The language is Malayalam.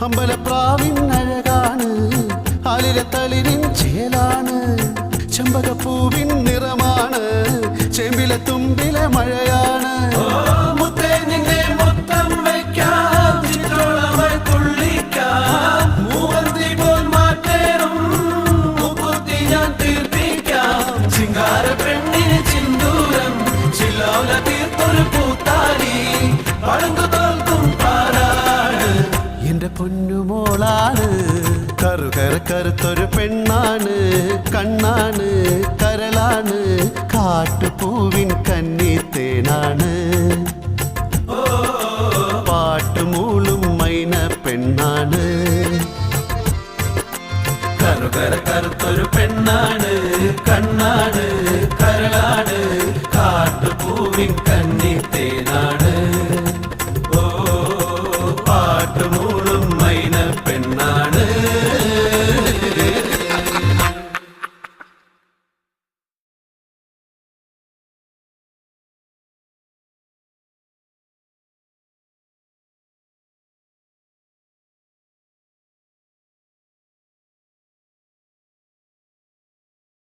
അമ്പലപ്രാവിൻ അഴകാണ്, ആലിലെ തളിരിൻ ചേലാണ്, ചെമ്പകപ്പൂവിൻ നിറമാണ്, ചെമ്പിലെ തുമ്പിലെ മഴയാണ്. എന്റെ പൊന്നുമോളാണ്, കറുത്തൊരു പെണ്ണാണ്, കണ്ണാണ്, കരളാണ്, കാട്ടുപൂവിൻ കന്നിത്തേനാണ്, പാട്ടുമൂളും മൈന പെണ്ണാണ്. കറുത്തൊരു പെണ്ണാണ്, കണ്ണാണ്, കരളാണ്, കാട്ടുപൂവിൻ കന്നിത്തേനാണ്.